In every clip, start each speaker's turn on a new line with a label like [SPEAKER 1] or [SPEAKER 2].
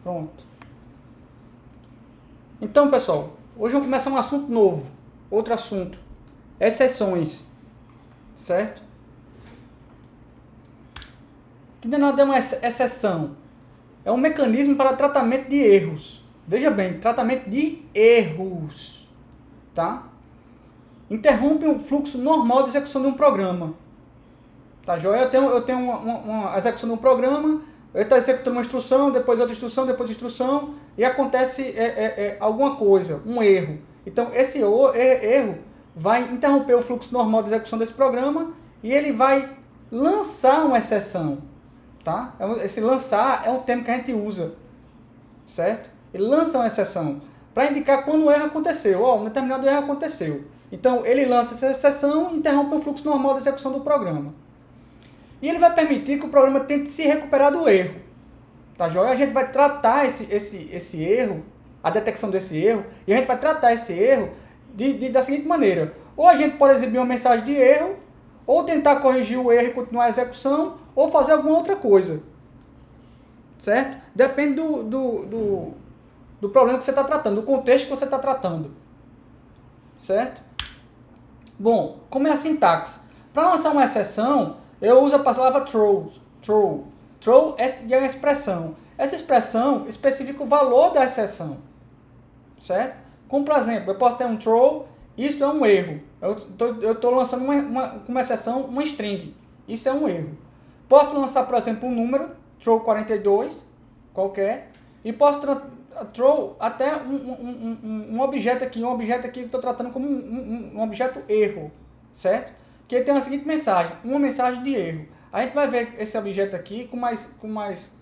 [SPEAKER 1] Pronto. Então, pessoal, hoje vamos começar um assunto novo. Outro assunto. Exceções. Certo? Que de nada é uma exceção? É um mecanismo para tratamento de erros. Veja bem, tratamento de erros. Tá? Interrompe um fluxo normal de execução de um programa. Tá, joia? Eu tenho uma execução de um programa, eu estou executando uma instrução, depois outra instrução, depois instrução, e acontece alguma coisa, um erro. Então, esse erro vai interromper o fluxo normal de execução desse programa e ele vai lançar uma exceção. Tá? Esse lançar é um termo que a gente usa, certo? Ele lança uma exceção para indicar quando o erro aconteceu. Um determinado erro aconteceu. Então, ele lança essa exceção e interrompe o fluxo normal de execução do programa. E ele vai permitir que o programa tente se recuperar do erro. Tá joia? A gente vai tratar esse erro, a detecção desse erro, e a gente vai tratar esse erro da seguinte maneira. Ou a gente pode exibir uma mensagem de erro, ou tentar corrigir o erro e continuar a execução, ou fazer alguma outra coisa. Certo? Depende do problema que você está tratando, do contexto que você está tratando. Certo? Bom, como é a sintaxe? Para lançar uma exceção, eu uso a palavra throw. Throw é uma expressão. Essa expressão especifica o valor da exceção. Certo? Como, por exemplo, eu posso ter um throw, isso é um erro. Eu estou lançando uma exceção, uma string. Isso é um erro. Posso lançar, por exemplo, um número, throw 42, qualquer, e posso throw até um objeto aqui que eu estou tratando como um objeto erro. Certo? Que tem a seguinte mensagem, uma mensagem de erro. A gente vai ver esse objeto aqui com mais...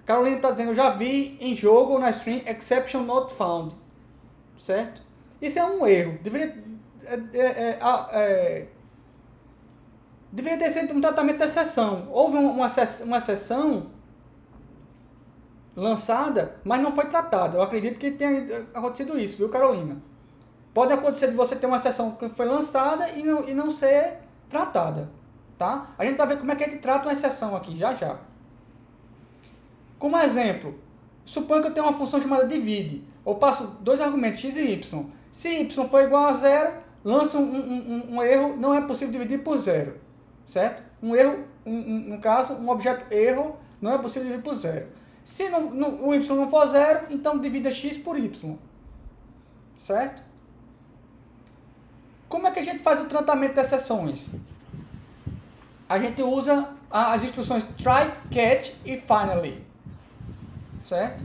[SPEAKER 1] Carolina está dizendo, eu já vi em jogo na string exception not found. Certo? Isso é um erro. Deveria ter sido um tratamento de exceção. Houve uma exceção lançada, mas não foi tratada. Eu acredito que tenha acontecido isso, viu, Carolina? Pode acontecer de você ter uma exceção que foi lançada e não ser tratada, tá? A gente vai ver como é que a gente trata uma exceção aqui, já já. Como exemplo, suponha que eu tenho uma função chamada divide. Eu passo dois argumentos, x e y. Se y for igual a zero, lança um erro, não é possível dividir por zero, certo? Um erro, no caso, um objeto erro, não é possível dividir por zero. Se o y não for zero, então divida x por y, certo? Como é que a gente faz o tratamento de exceções? A gente usa as instruções try, catch e finally. Certo?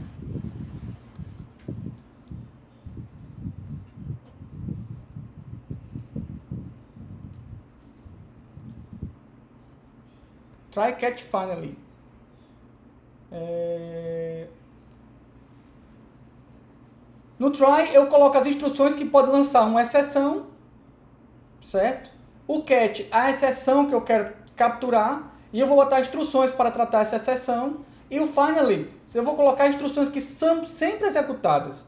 [SPEAKER 1] Try, catch, finally. No try, eu coloco as instruções que podem lançar uma exceção, certo? O catch, a exceção que eu quero capturar, e eu vou botar instruções para tratar essa exceção. E o finally, eu vou colocar instruções que são sempre executadas.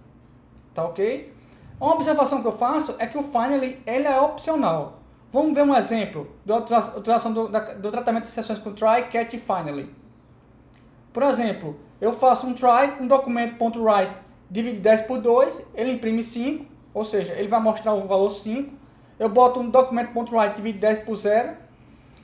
[SPEAKER 1] Tá ok? Uma observação que eu faço é que o finally ele é opcional. Vamos ver um exemplo da utilização do tratamento de exceções com try, catch e finally. Por exemplo, eu faço um try com documento.write divide 10 por 2, ele imprime 5, ou seja, ele vai mostrar o valor 5. Eu boto um documento.write divide 10 por 0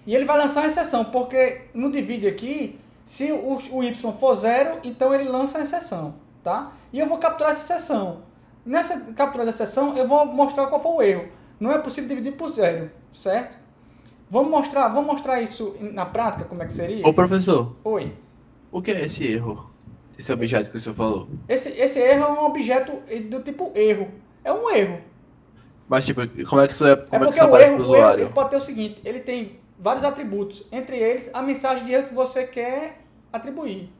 [SPEAKER 1] e ele vai lançar uma exceção, porque no divide aqui, se o y for 0, então ele lança a exceção, tá? E eu vou capturar essa exceção. Nessa captura da exceção, eu vou mostrar qual foi o erro. Não é possível dividir por 0, certo? Vamos mostrar isso na prática, como é que seria?
[SPEAKER 2] Ô, professor.
[SPEAKER 1] Oi.
[SPEAKER 2] O que é esse erro? Esse objeto que o senhor falou?
[SPEAKER 1] Esse erro é um objeto do tipo erro. É um erro.
[SPEAKER 2] Mas, tipo, como é que isso
[SPEAKER 1] Porque
[SPEAKER 2] aparece para o usuário?
[SPEAKER 1] ele pode ter o seguinte, ele tem vários atributos, entre eles a mensagem de erro que você quer atribuir,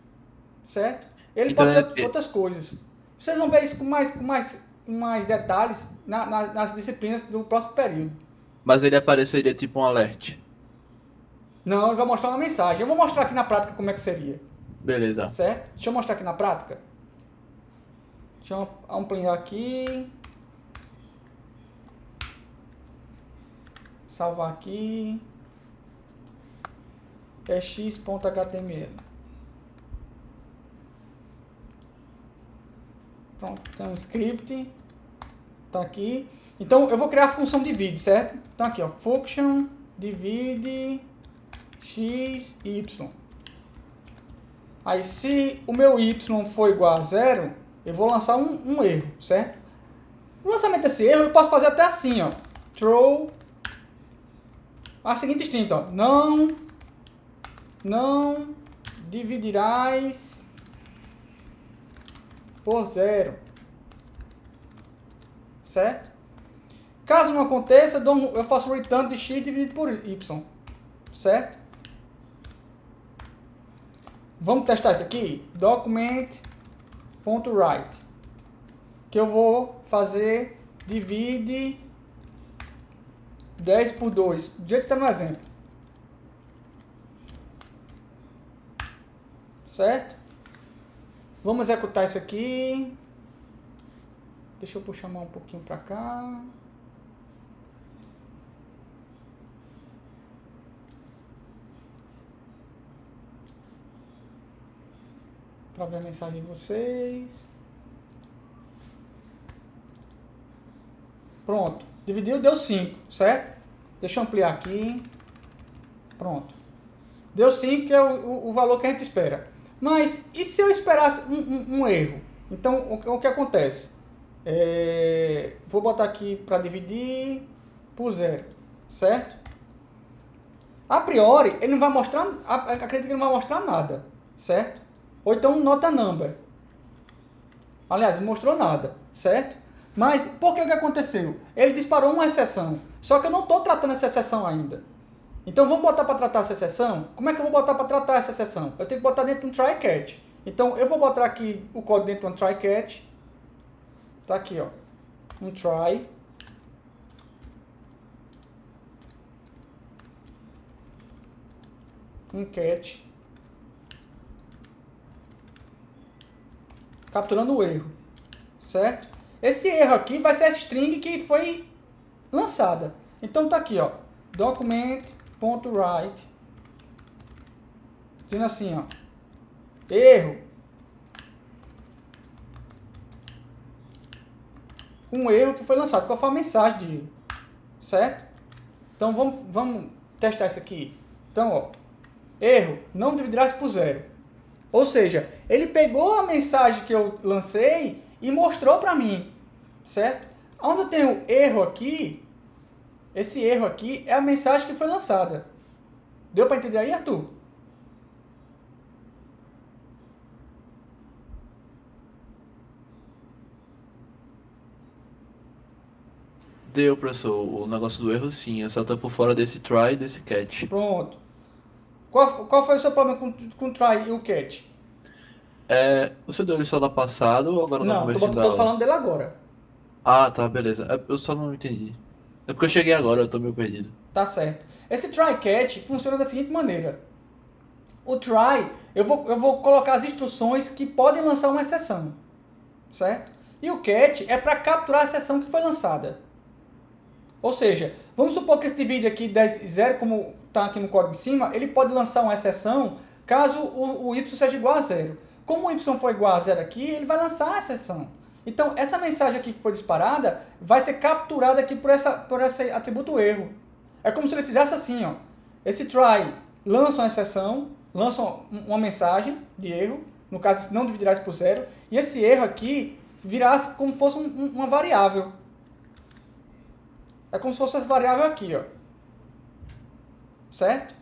[SPEAKER 1] certo? Ele
[SPEAKER 2] Então,
[SPEAKER 1] pode ter outras coisas. Vocês vão ver isso com mais detalhes nas disciplinas do próximo período.
[SPEAKER 2] mas ele apareceria tipo um alert.
[SPEAKER 1] Não, ele vai mostrar uma mensagem. Eu vou mostrar aqui na prática como é que seria.
[SPEAKER 2] Beleza.
[SPEAKER 1] Certo? Deixa eu mostrar aqui na prática. Deixa eu ampliar aqui. Salvar aqui. É x.html. Pronto, tem um script. Tá aqui. Então, eu vou criar a função divide, certo? Então, aqui, ó. Function divide x, y. Aí, se o meu y for igual a 0, eu vou lançar um erro, certo? No lançamento desse erro, eu posso fazer até assim, ó. Throw a seguinte string, ó. Não dividirás por 0. Certo? Caso não aconteça, eu faço o return de x dividido por y. Certo? Vamos testar isso aqui? Document.write. Que eu vou fazer divide 10 por 2. Do jeito que está no exemplo. Certo? Vamos executar isso aqui. Deixa eu puxar mais um pouquinho para cá. Para ver a mensagem de vocês. Pronto. Dividiu, deu 5, certo? Deixa eu ampliar aqui. Pronto. Deu 5, que é o valor que a gente espera. Mas, e se eu esperasse um erro? Então, o que acontece? Vou botar aqui para dividir por 0, certo? A priori, ele não vai mostrar, acredito que ele não vai mostrar nada, certo? Ou então nota number. Aliás, não mostrou nada, certo? Mas, por que o que aconteceu? Ele disparou uma exceção, só que eu não estou tratando essa exceção ainda. Então, vamos botar para tratar essa exceção? Como é que eu vou botar para tratar essa exceção? Eu tenho que botar dentro de um try catch. Então, eu vou botar aqui o código dentro de um try catch. Tá aqui, ó. Um try. Um catch. Capturando o erro. Certo? Esse erro aqui vai ser a string que foi lançada. Então tá aqui, ó. Document.write. Dizendo assim, ó. Erro. Um erro que foi lançado. Qual foi a mensagem de erro? Certo? Então vamos testar isso aqui. Então, ó. Erro. Não dividirás por 0. Ou seja, ele pegou a mensagem que eu lancei e mostrou para mim. Certo? Onde eu tenho erro aqui, esse erro aqui é a mensagem que foi lançada. Deu para entender aí, Arthur?
[SPEAKER 2] Deu, professor. O negócio do erro, sim. Eu só tô por fora desse try e desse catch.
[SPEAKER 1] Pronto. Qual foi o seu problema com o try e o catch?
[SPEAKER 2] Você deu ele só lá passado ou agora no
[SPEAKER 1] Não,
[SPEAKER 2] começo da
[SPEAKER 1] tô
[SPEAKER 2] aula?
[SPEAKER 1] falando dele agora.
[SPEAKER 2] Ah, tá, beleza. Eu só não entendi. É porque eu cheguei agora, eu tô meio perdido.
[SPEAKER 1] Tá certo. Esse try catch funciona da seguinte maneira. O try, eu vou colocar as instruções que podem lançar uma exceção. Certo? E o catch é para capturar a exceção que foi lançada. Ou seja, vamos supor que esse divide aqui 0, como está aqui no código em cima, ele pode lançar uma exceção caso o y seja igual a 0. Como o y for igual a 0 aqui, ele vai lançar a exceção. Então, essa mensagem aqui que foi disparada vai ser capturada aqui por esse atributo erro. É como se ele fizesse assim, ó. Esse try lança uma exceção, lança uma mensagem de erro, no caso, não dividirá isso por 0, e esse erro aqui virasse como se fosse uma variável. É como se fosse essa variável aqui, ó. Certo?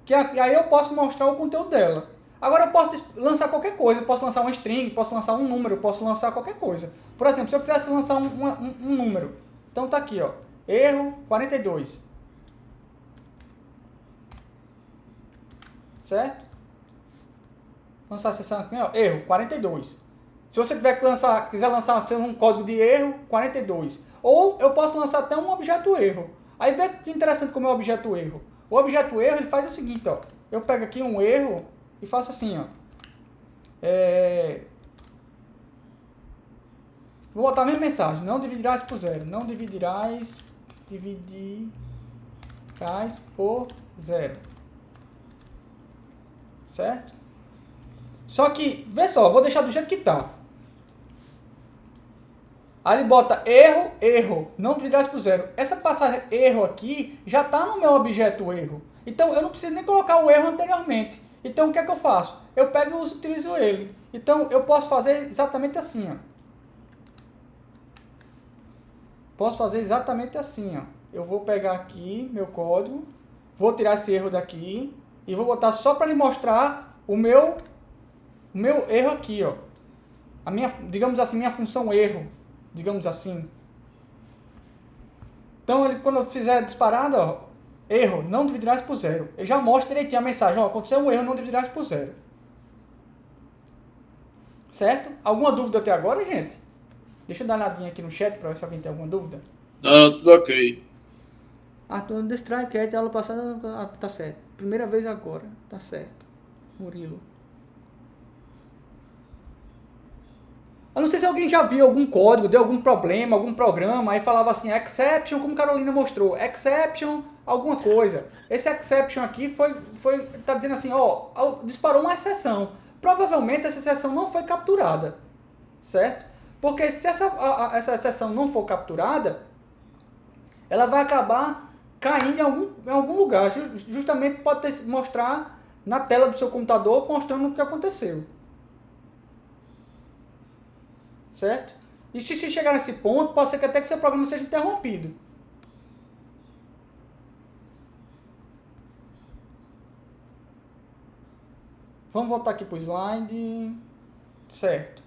[SPEAKER 1] Que aí eu posso mostrar o conteúdo dela. Agora eu posso lançar qualquer coisa. Eu posso lançar uma string, posso lançar um número, posso lançar qualquer coisa. Por exemplo, se eu quisesse lançar um número. Então tá aqui, ó. Erro 42. Certo? Lançar a seção aqui, ó. Erro 42. Se você quiser lançar um código de erro, 42. Ou eu posso lançar até um objeto erro. Aí vê que interessante como é o objeto erro. O objeto erro, ele faz o seguinte, ó. Eu pego aqui um erro e faço assim, ó. Vou botar a mesma mensagem. Não dividirás por 0. Não dividirás por 0. Certo? Só que, vê só, vou deixar do jeito que tá. Aí ele bota erro, erro, não dividirás por zero. Essa passagem erro aqui já está no meu objeto erro. Então eu não preciso nem colocar o erro anteriormente. Então o que é que eu faço? Eu pego e utilizo ele. Então eu posso fazer exatamente assim, ó. Posso fazer exatamente assim, ó. Eu vou pegar aqui meu código, vou tirar esse erro daqui e vou botar só para lhe mostrar o meu erro aqui, ó. A minha, digamos assim, minha função erro, digamos assim. Então, ele, quando eu fizer a disparada, ó, erro, não dividirás por zero. Eu já mostro direitinho a mensagem, ó, aconteceu um erro, não dividirás por zero. Certo? Alguma dúvida até agora, gente? Deixa eu dar uma olhadinha aqui no chat para ver se alguém tem alguma dúvida.
[SPEAKER 2] Não, tudo ok.
[SPEAKER 1] Arthur, Destry Cat, aula passada, tá certo. Primeira vez agora, tá certo. Murilo. Eu não sei se alguém já viu algum código, deu algum problema, algum programa, aí falava assim, exception, como Carolina mostrou, exception, alguma coisa. Esse exception aqui tá dizendo assim, ó, disparou uma exceção. Provavelmente essa exceção não foi capturada, certo? Porque se essa exceção não for capturada, ela vai acabar caindo em algum lugar. Justamente pode mostrar na tela do seu computador, mostrando o que aconteceu. Certo? E se chegar nesse ponto, pode ser que até que seu programa seja interrompido. Vamos voltar aqui para o slide. Certo.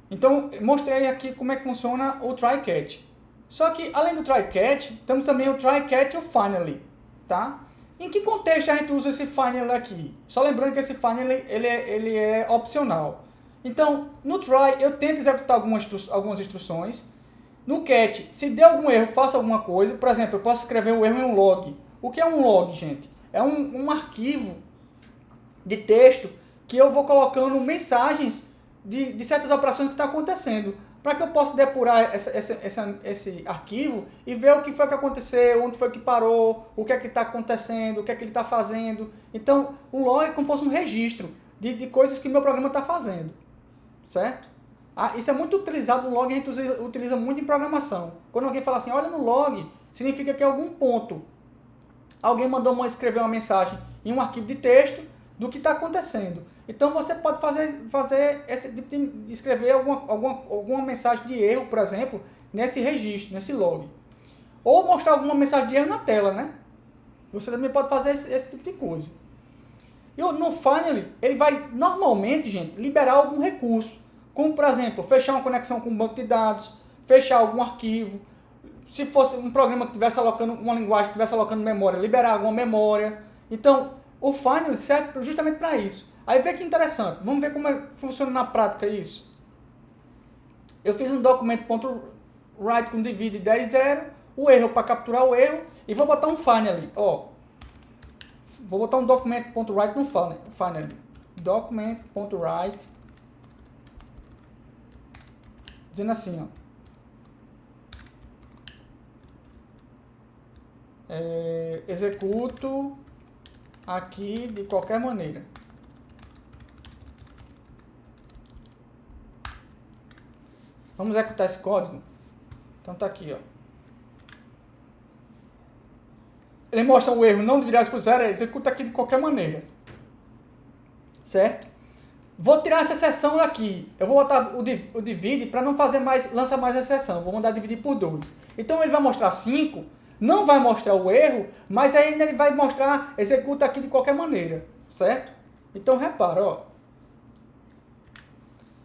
[SPEAKER 1] Então, mostrei aqui como é que funciona o try catch. Só que, além do try catch, temos também o try catch e o finally. Tá? Em que contexto a gente usa esse finally aqui? Só lembrando que esse finally ele é opcional. Então, no try, eu tento executar algumas instruções. No catch, se der algum erro, faça alguma coisa. Por exemplo, eu posso escrever o erro em um log. O que é um log, gente? É um arquivo de texto que eu vou colocando mensagens de certas operações que estão acontecendo. Para que eu possa depurar esse arquivo e ver o que foi que aconteceu, onde foi que parou, o que é que está acontecendo, o que é que ele está fazendo. Então, um log é como se fosse um registro de coisas que meu programa está fazendo. Certo? Isso é muito utilizado no log, a gente utiliza muito em programação. Quando alguém fala assim, olha no log, significa que em algum ponto alguém mandou escrever uma mensagem em um arquivo de texto do que está acontecendo. Então você pode fazer esse tipo de escrever alguma mensagem de erro, por exemplo, nesse registro, nesse log. Ou mostrar alguma mensagem de erro na tela, né? Você também pode fazer esse tipo de coisa. E no finally, ele vai, normalmente, gente, liberar algum recurso. Como, por exemplo, fechar uma conexão com um banco de dados, fechar algum arquivo. Se fosse um programa que estivesse alocando, uma linguagem que estivesse alocando memória, liberar alguma memória. Então, o finally serve justamente para isso. Aí vê que interessante. Vamos ver como funciona na prática isso. Eu fiz um documento.write com divide 10.0, o erro para capturar o erro, e vou botar um finally. Ó. Vou botar um document.write no finally. Document.write. Dizendo assim, ó. Executo aqui de qualquer maneira. Vamos executar esse código. Então tá aqui, ó. Ele mostra o erro, não dividirás por zero, executa aqui de qualquer maneira. Certo? Vou tirar essa exceção aqui. Eu vou botar o divide para não lançar mais exceção. Vou mandar dividir por 2. Então ele vai mostrar 5, não vai mostrar o erro, mas ainda ele vai mostrar, executa aqui de qualquer maneira. Certo? Então repara, ó.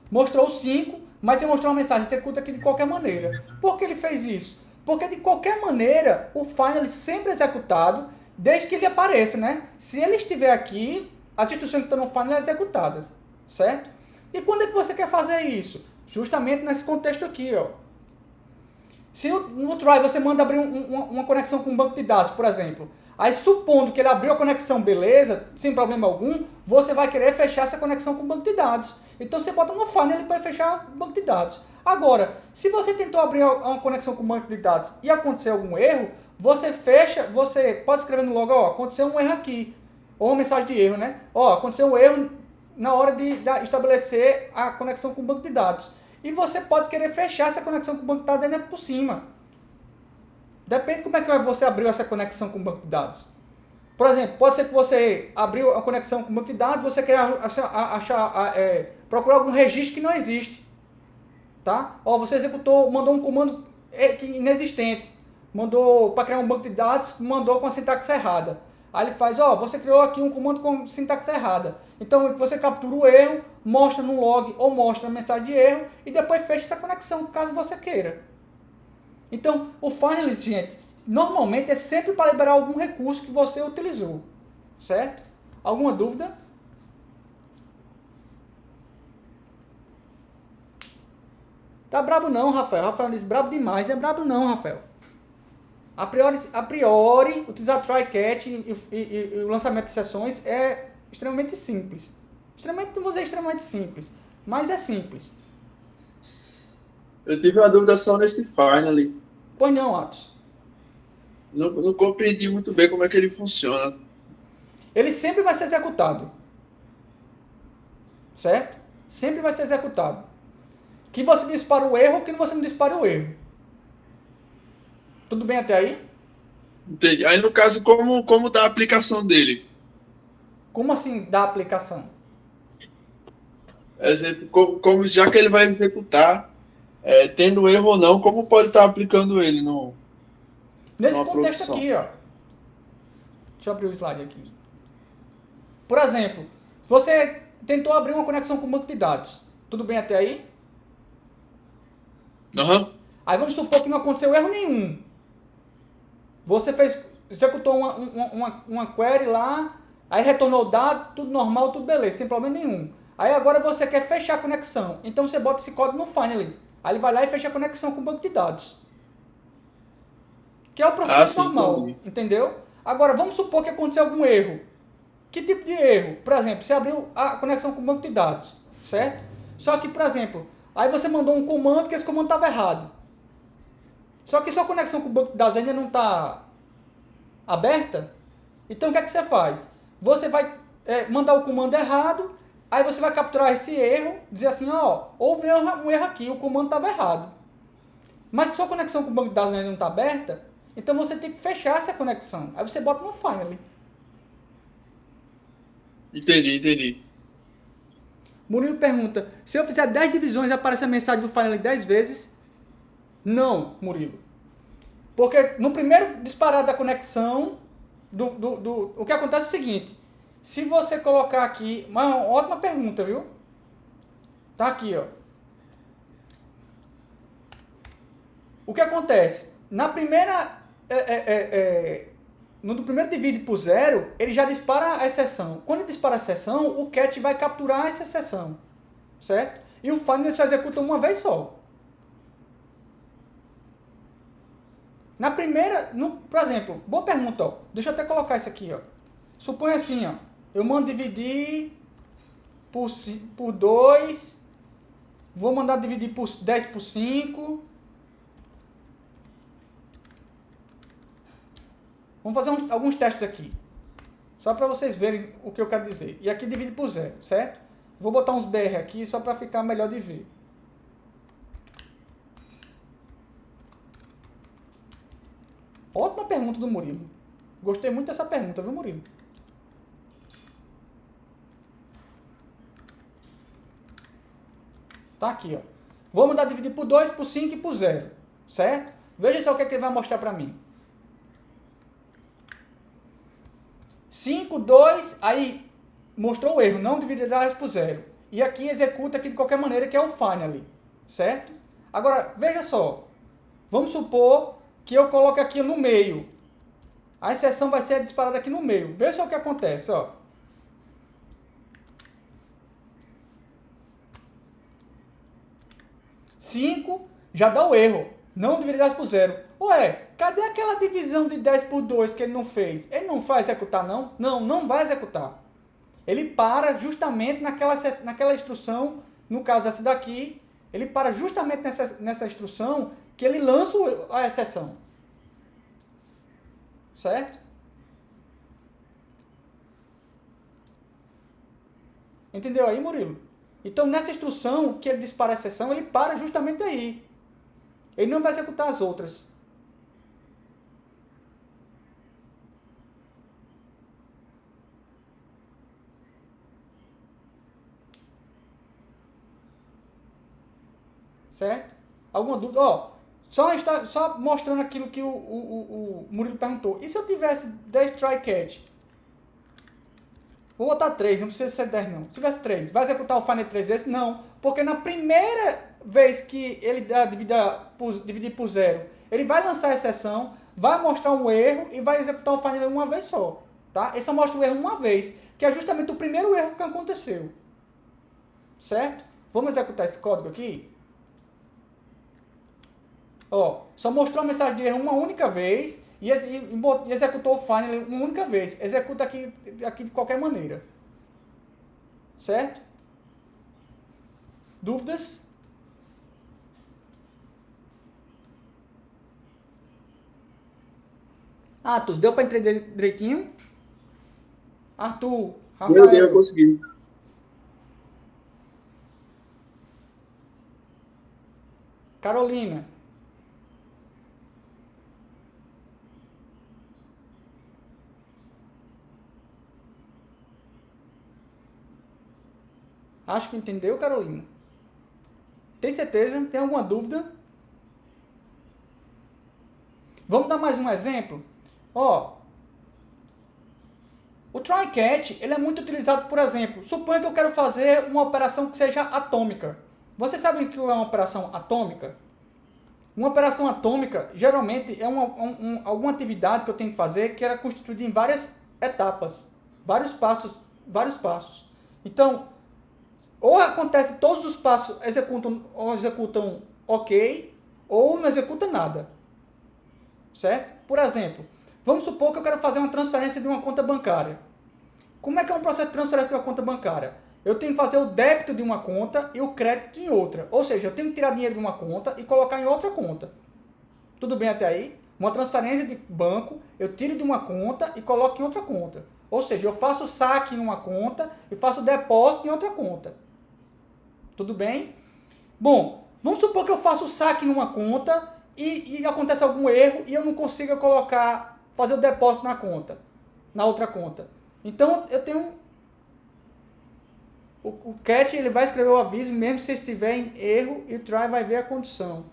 [SPEAKER 1] Mostrou 5, mas ele mostrou uma mensagem, executa aqui de qualquer maneira. Por que ele fez isso? Porque, de qualquer maneira, o finally sempre é executado, desde que ele apareça, né? Se ele estiver aqui, as instruções que estão no finally são executadas, certo? E quando é que você quer fazer isso? Justamente nesse contexto aqui, ó. Se no try você manda abrir uma conexão com um banco de dados, por exemplo, aí supondo que ele abriu a conexão, beleza, sem problema algum, você vai querer fechar essa conexão com o banco de dados. Então você bota no finally para fechar o banco de dados. Agora, se você tentou abrir uma conexão com o banco de dados e acontecer algum erro, você fecha, você pode escrever no log, ó, aconteceu um erro aqui, ou uma mensagem de erro, né? Ó, aconteceu um erro na hora de estabelecer a conexão com o banco de dados. E você pode querer fechar essa conexão com o banco de dados ainda por cima. Depende de como é que você abriu essa conexão com o banco de dados. Por exemplo, pode ser que você abriu a conexão com o banco de dados, você quer procurar algum registro que não existe. Tá? Ó, você executou, mandou um comando inexistente. Mandou para criar um banco de dados, mandou com a sintaxe errada. Aí ele faz, ó, você criou aqui um comando com sintaxe errada. Então você captura o erro, mostra no log ou mostra a mensagem de erro e depois fecha essa conexão, caso você queira. Então, o finally, gente, normalmente é sempre para liberar algum recurso que você utilizou. Certo? Alguma dúvida? Tá brabo não, Rafael. Rafael diz, brabo demais. É brabo não, Rafael. A priori, utilizar try-catch e o lançamento de sessões é extremamente simples. Extremamente, não vou dizer extremamente simples, mas é simples.
[SPEAKER 3] Eu tive uma dúvida só nesse finally.
[SPEAKER 1] Pois não, Atos.
[SPEAKER 3] Não compreendi muito bem como é que ele funciona.
[SPEAKER 1] Ele sempre vai ser executado. Certo? Sempre vai ser executado. Que você dispara o erro ou que você não dispara o erro. Tudo bem até aí?
[SPEAKER 3] Entendi. Aí, no caso, como da aplicação dele?
[SPEAKER 1] Como assim da aplicação?
[SPEAKER 3] Exemplo, como já que ele vai executar, tendo erro ou não, como pode estar aplicando ele
[SPEAKER 1] Nesse
[SPEAKER 3] numa
[SPEAKER 1] contexto
[SPEAKER 3] produção?
[SPEAKER 1] aqui, ó. Deixa eu abrir o slide aqui. Por exemplo, você tentou abrir uma conexão com o banco de dados. Tudo bem até aí?
[SPEAKER 3] Aham.
[SPEAKER 1] Aí vamos supor que não aconteceu erro nenhum. Você executou uma query lá, aí retornou o dado, tudo normal, tudo beleza, sem problema nenhum. Aí agora você quer fechar a conexão. Então você bota esse código no finally. Aí ele vai lá e fecha a conexão com o banco de dados. Que é o procedimento
[SPEAKER 3] sim,
[SPEAKER 1] normal,
[SPEAKER 3] entendi.
[SPEAKER 1] entendeu? Agora, vamos supor que aconteceu algum erro. Que tipo de erro? Por exemplo, você abriu a conexão com o banco de dados, certo? Só que, por exemplo, aí você mandou um comando que esse comando estava errado. Só que sua conexão com o banco de dados ainda não está aberta. Então, o que é que você faz? Você vai mandar o comando errado, aí você vai capturar esse erro, dizer assim, ó, houve um erro aqui, o comando estava errado. Mas se sua conexão com o banco de dados ainda não está aberta, então você tem que fechar essa conexão. Aí você bota no finally.
[SPEAKER 3] Entendi.
[SPEAKER 1] Murilo pergunta, se eu fizer 10 divisões e aparecer a mensagem do finally 10 vezes? Não, Murilo. Porque no primeiro disparar da conexão, o que acontece é o seguinte, se você colocar aqui, uma ótima pergunta, viu? Tá aqui, ó. O que acontece? Na primeira, no primeiro divide por zero, ele já dispara a exceção. Quando ele dispara a exceção, o cat vai capturar essa exceção, certo? E o finally só executa uma vez só. Na primeira, por exemplo, boa pergunta, ó. Deixa eu até colocar isso aqui, ó. Suponha assim, ó. Eu mando dividir por 2. Vou mandar dividir por 10 por 5. Vamos fazer alguns testes aqui. Só para vocês verem o que eu quero dizer. E aqui divide por 0, certo? Vou botar uns BR aqui só para ficar melhor de ver. Ótima pergunta do Murilo. Gostei muito dessa pergunta, viu, Murilo? Tá aqui, ó. Vou mandar dividir por 2, por 5 e por 0. Certo? Veja só o que ele vai mostrar para mim. 5, 2, aí mostrou o erro, não dividir por 0. E aqui executa aqui de qualquer maneira, que é o finally. Certo? Agora, veja só. Vamos supor que eu coloque aqui no meio. A exceção vai ser disparada aqui no meio. Veja só o que acontece, ó. Cinco já dá o erro. Não dividir 10 por 0. Ué, cadê aquela divisão de 10 por 2 que ele não fez? Ele não vai executar, não? Não, não vai executar. Ele para justamente naquela instrução, no caso essa daqui, ele para justamente nessa instrução que ele lança a exceção. Certo? Entendeu aí, Murilo? Então, nessa instrução que ele dispara a exceção, ele para justamente aí. Ele não vai executar as outras. Certo? Alguma dúvida? Ó, só mostrando aquilo que o Murilo perguntou. E se eu tivesse 10 try catch? Vou botar 3, não precisa ser 10 não. Se tivesse 3, vai executar o find 3 vezes? Não, porque na primeira vez que ele dividir por 0, ele vai lançar a exceção, vai mostrar um erro e vai executar o find uma vez só. Tá? Ele só mostra o erro uma vez, que é justamente o primeiro erro que aconteceu. Certo? Vamos executar esse código aqui? Ó, só mostrou a mensagem de erro uma única vez e executou o final uma única vez. Executa aqui de qualquer maneira. Certo? Dúvidas? Arthur, deu para entender direitinho? Arthur, Rafael.
[SPEAKER 3] Deu, eu consegui.
[SPEAKER 1] Carolina. Acho que entendeu, Carolina. Tem certeza? Tem alguma dúvida? Vamos dar mais um exemplo? Ó, o try catch, ele é muito utilizado, por exemplo, suponha que eu quero fazer uma operação que seja atômica. Vocês sabem o que é uma operação atômica? Uma operação atômica, geralmente, é alguma atividade que eu tenho que fazer que era constituída em várias etapas, vários passos. Então, ou acontece todos os passos executam ok, ou não executa nada. Certo? Por exemplo, vamos supor que eu quero fazer uma transferência de uma conta bancária. Como é que é um processo de transferência de uma conta bancária? Eu tenho que fazer o débito de uma conta e o crédito em outra. Ou seja, eu tenho que tirar dinheiro de uma conta e colocar em outra conta. Tudo bem até aí? Uma transferência de banco, eu tiro de uma conta e coloco em outra conta. Ou seja, eu faço saque em uma conta e faço depósito em outra conta. Tudo bem? Bom, vamos supor que eu faço o saque numa conta e acontece algum erro e eu não consigo fazer o depósito na outra conta. Então, eu tenho o catch, ele vai escrever o aviso mesmo se estiver em erro e o try vai ver a condição.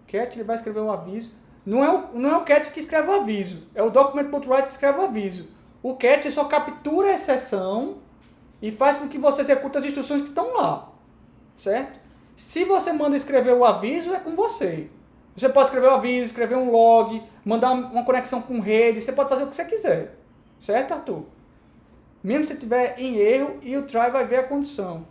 [SPEAKER 1] O catch, ele vai escrever o aviso. Não é o catch que escreve o aviso, é o document.write que escreve o aviso. O catch só captura a exceção e faz com que você execute as instruções que estão lá, certo? Se você manda escrever o aviso, é com você. Você pode escrever o aviso, escrever um log, mandar uma conexão com rede, você pode fazer o que você quiser. Certo, Arthur? Mesmo se estiver em erro e o try vai ver a condição.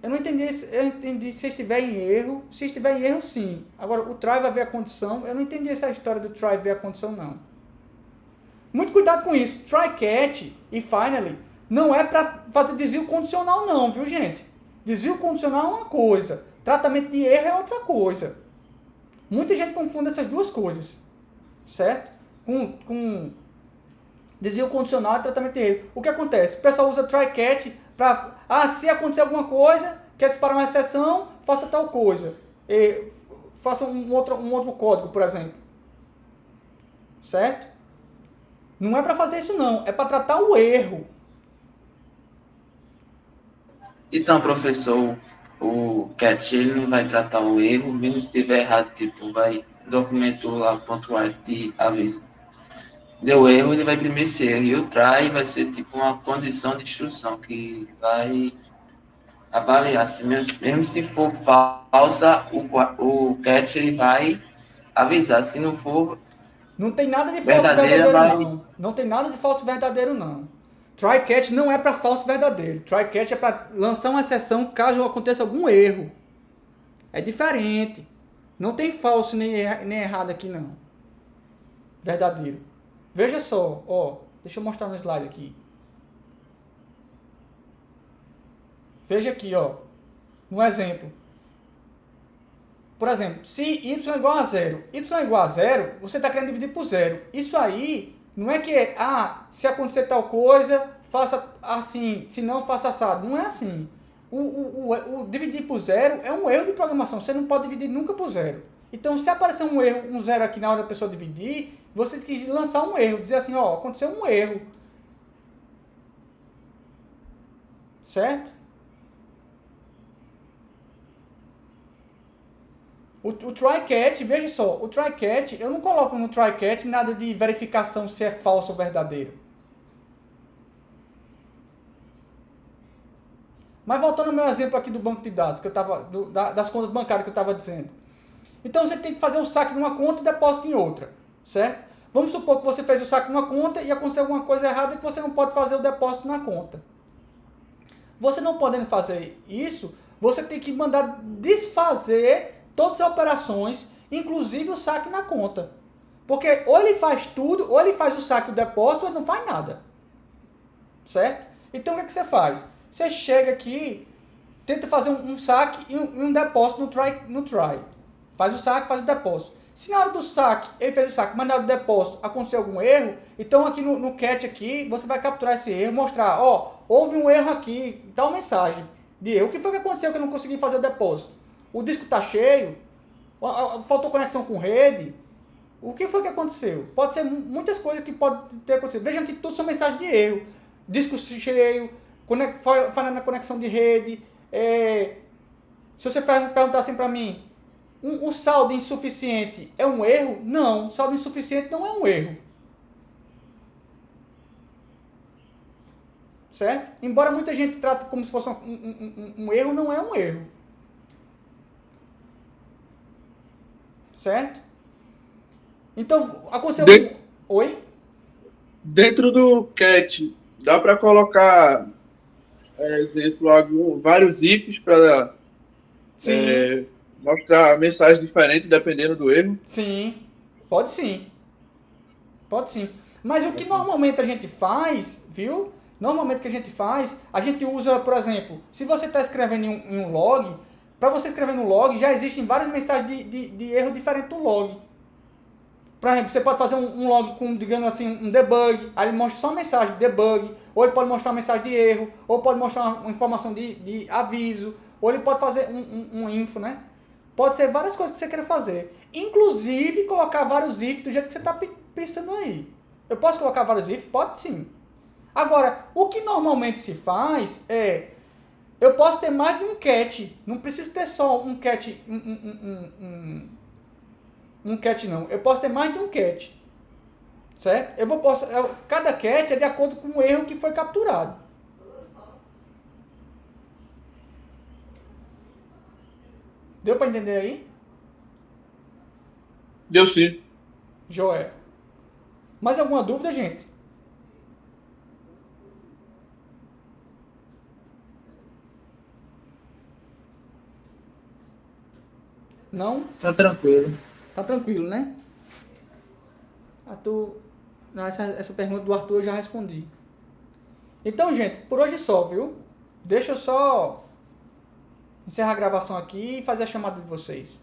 [SPEAKER 1] Eu não entendi, eu entendi se estiver em erro. Se estiver em erro, sim. Agora, o try vai ver a condição. Eu não entendi essa história do try ver a condição, não. Muito cuidado com isso. Try catch e finally não é para fazer desvio condicional, não, viu, gente? Desvio condicional é uma coisa. Tratamento de erro é outra coisa. Muita gente confunde essas duas coisas. Certo? Com desvio condicional e tratamento de erro. O que acontece? O pessoal usa try catch para... se acontecer alguma coisa, quer disparar uma exceção, faça tal coisa. Faça um outro código, por exemplo. Certo? Não é para fazer isso, não. É para tratar o erro.
[SPEAKER 4] Então, professor, o catch ele não vai tratar o erro, mesmo se estiver errado, tipo, vai documento lá, .write de aviso. Deu erro, ele vai imprimir esse erro. E o try vai ser tipo uma condição de instrução que vai avaliar. Mesmo se for falsa, o catch ele vai avisar. Se não for...
[SPEAKER 1] Não tem nada de falso verdadeiro, não. Não tem nada de falso verdadeiro, não. Try catch não é para falso verdadeiro. Try catch é para lançar uma exceção caso aconteça algum erro. É diferente. Não tem falso nem errado aqui, não. Verdadeiro. Veja só, ó. Deixa eu mostrar no slide aqui. Veja aqui, ó. Um exemplo. Por exemplo, se y é igual a zero. Y é igual a zero, você está querendo dividir por zero. Isso aí Não é que, se acontecer tal coisa, faça assim, se não, faça assado. Não é assim. O dividir por zero é um erro de programação. Você não pode dividir nunca por zero. Então, se aparecer um erro, um zero aqui na hora da pessoa dividir, você tem que lançar um erro. Dizer assim, aconteceu um erro. Certo? O try-catch, veja só, o try-catch, eu não coloco no try-catch nada de verificação se é falso ou verdadeiro. Mas voltando ao meu exemplo aqui do banco de dados, que eu tava, das contas bancárias que eu estava dizendo. Então você tem que fazer o saque de uma conta e depósito em outra, certo? Vamos supor que você fez o saque de uma conta e aconteceu alguma coisa errada que você não pode fazer o depósito na conta. Você não podendo fazer isso, você tem que mandar desfazer todas as operações, inclusive o saque na conta. Porque ou ele faz tudo, ou ele faz o saque e o depósito, ou ele não faz nada. Certo? Então o que você faz? Você chega aqui, tenta fazer um saque e um depósito no try. Faz o saque, faz o depósito. Se na hora do saque, ele fez o saque, mas na hora do depósito aconteceu algum erro, então aqui no catch aqui, você vai capturar esse erro, mostrar, houve um erro aqui, tal mensagem de erro. O que foi que aconteceu que eu não consegui fazer o depósito? O disco está cheio? Faltou conexão com rede? O que foi que aconteceu? Pode ser muitas coisas que podem ter acontecido. Vejam que tudo são mensagens de erro. Disco cheio, falha na conexão de rede. Se você perguntar assim para mim, um saldo insuficiente é um erro? Não, saldo insuficiente não é um erro. Certo? Embora muita gente trate como se fosse um erro, não é um erro. Certo? Então, aconteceu... Oi?
[SPEAKER 3] Dentro do cat, dá para colocar, exemplo, vários ifs para mostrar mensagens diferentes dependendo do erro?
[SPEAKER 1] Sim, pode sim. Pode sim. Mas o que normalmente a gente faz, viu? Normalmente o que a gente faz, a gente usa, por exemplo, se você está escrevendo em um log, para você escrever no log, já existem várias mensagens de erro diferente do log. Por exemplo, você pode fazer um log com, digamos assim, um debug, aí ele mostra só uma mensagem de debug, ou ele pode mostrar uma mensagem de erro, ou pode mostrar uma informação de aviso, ou ele pode fazer um info, né? Pode ser várias coisas que você queira fazer. Inclusive, colocar vários ifs do jeito que você está pensando aí. Eu posso colocar vários ifs? Pode sim. Agora, o que normalmente se faz é... Eu posso ter mais de um catch. Não preciso ter só um catch... Um catch não. Eu posso ter mais de um catch. Certo? Cada catch é de acordo com o erro que foi capturado. Deu para entender aí?
[SPEAKER 3] Deu sim.
[SPEAKER 1] Joé. Mais alguma dúvida, gente? Não?
[SPEAKER 4] Tá tranquilo.
[SPEAKER 1] Tá tranquilo, né? Não, essa pergunta do Arthur eu já respondi. Então, gente, por hoje só, viu? Deixa eu só encerrar a gravação aqui e fazer a chamada de vocês.